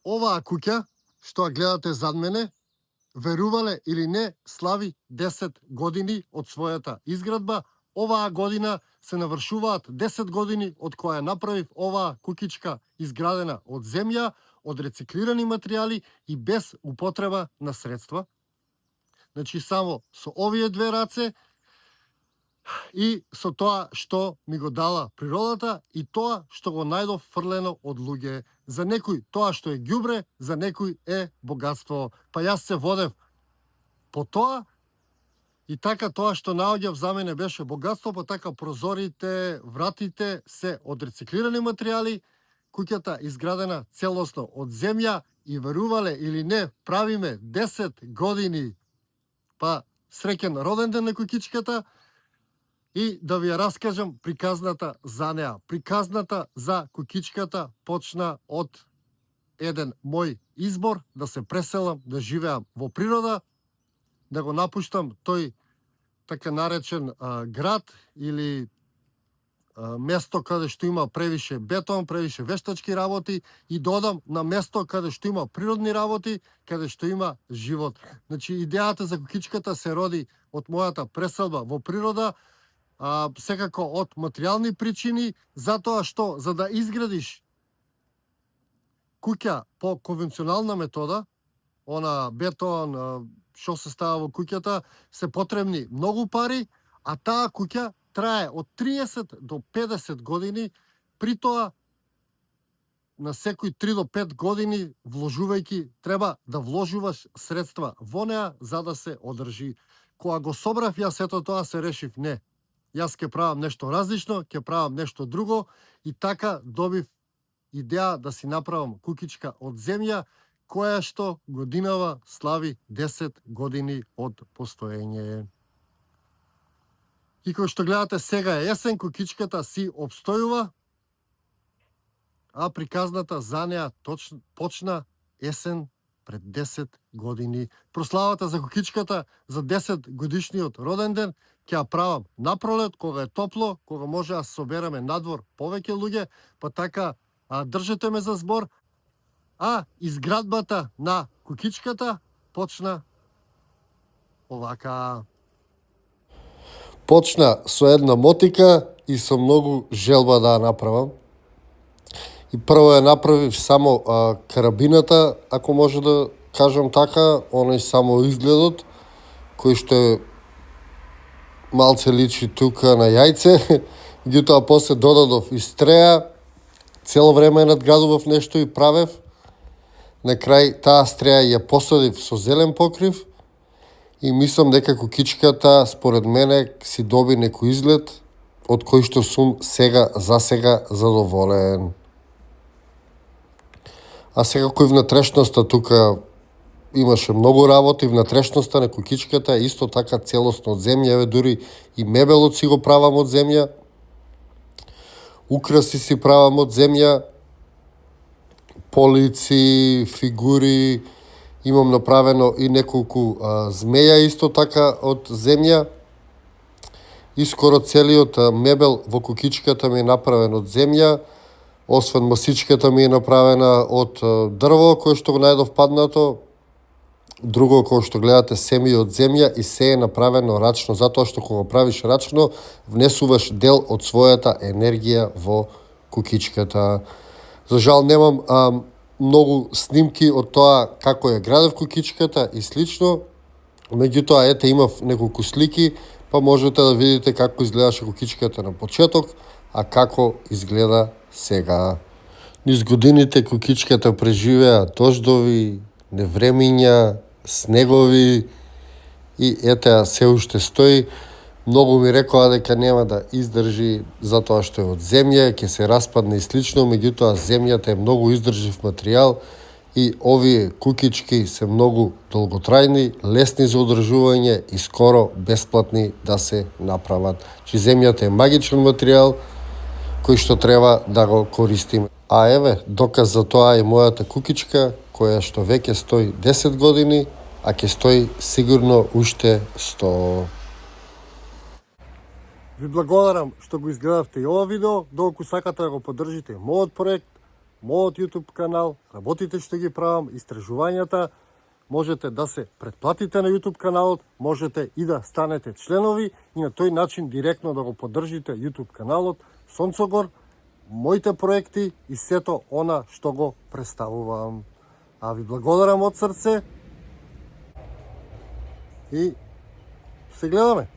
Оваа куќа, што ја гледате зад мене, верувале или не, слави 10 години од својата изградба. Оваа година се навршуваат 10 години од која направив оваа куќичка изградена од земја, од рециклирани материјали и без употреба на средства. Значи само со овие две раце и со тоа што ми го дала природата и тоа што го најдов фрлено од луѓе. За некој тоа што е ѓубре, за некој е богатство. Па јас се водев по тоа и така тоа што наоѓав за мене беше богатство, па така прозорите, вратите се од рециклирани материјали, куќата изградена целосно од земја и верувале или не, правиме 10 години. Па среќен роден ден на куќичката и да ви ја раскажам приказната за неа. Приказната за куќичката почна од еден мој избор да се преселам, да живеам во природа, да го напуштам тој така наречен град или место каде што има превише бетон, превише вештачки работи и додам на место каде што има природни работи, каде што има живот. Значи идејата за куќичката се роди од мојата преселба во природа, секако од материјални причини, затоа што за да изградиш куќа по конвенционална метода, она бетон, што се става во куќата, се потребни многу пари, а таа куќа трае од 30 до 50 години, при тоа на секој 3 до 5 години вложувајќи, треба да вложуваш средства во неа за да се одржи. Кога го собрав јас сето тоа, се решив не. Јас ќе правам нешто различно, ќе правам нешто друго и така добив идеја да си направам куќичка од земја, која што годинава слави 10 години од постоење. И кој што гледате сега е есен, куќичката си обстојува, а приказната за неа почна есен пред 10 години. Прославата за куќичката за 10 годишниот роден ден ќе ја правам напролет, кога е топло, кога може да се собереме надвор повеќе луѓе, па така држете ме за збор. А изградбата на куќичката почна овака. Почна со една мотика и со многу желба да ја направам. И прво ја направив само карабината, ако може да кажам така, оној само изгледот, кој што е малце личи тука на јајце, меѓутоа после додадов и стреја, цело време надградував нешто и правев. На крај таа стреја ја посадив со зелен покрив и мислам дека куќичката според мене си доби некој изглед од кој што сум за сега задоволен. А секако и внатрешноста тука имаше многу работи, внатрешноста на куќичката е исто така целосно од земја, еве дури и мебелот си го правам од земја, украси си правам од земја, полици, фигури, имам направено и неколку змеја исто така од земја и скоро целиот мебел во куќичката ми е направен од земја, освен масичката ми е направена од дрво кој што го најдов паднато, друго кој што гледате се ми од земја и се е направено рачно, затоа што кога правиш рачно, внесуваш дел од својата енергија во куќичката. За жал немам многу снимки од тоа како ја градев куќичката и слично, меѓутоа ете имав неколку слики, па можете да видите како изгледаше куќичката на почеток, а како изгледа сега. Низ годините куќичката преживеа дождови, невремиња, снегови и ете се уште стои. Многу ми рекоа дека нема да издржи затоа што е од земја, ќе се распадне и слично, меѓутоа земјата е многу издржив материјал и овие куќички се многу долготрајни, лесни за одржување и скоро бесплатни да се направат. Че земјата е магичен материјал кој што треба да го користиме. А еве, доказ за тоа е мојата куќичка, која што веќе стои 10 години, а ќе стои сигурно уште 100. Ви благодарам што го изгледавте и ова видео. Доколку сакате да го поддржите мојот проект, мојот YouTube канал, работите што ги правам, истражувањата, можете да се претплатите на YouTube каналот, можете и да станете членови и на тој начин директно да го поддржите YouTube каналот Сонцогор, моите проекти и сето она што го представувам. А ви благодарам од срце и се гледаме.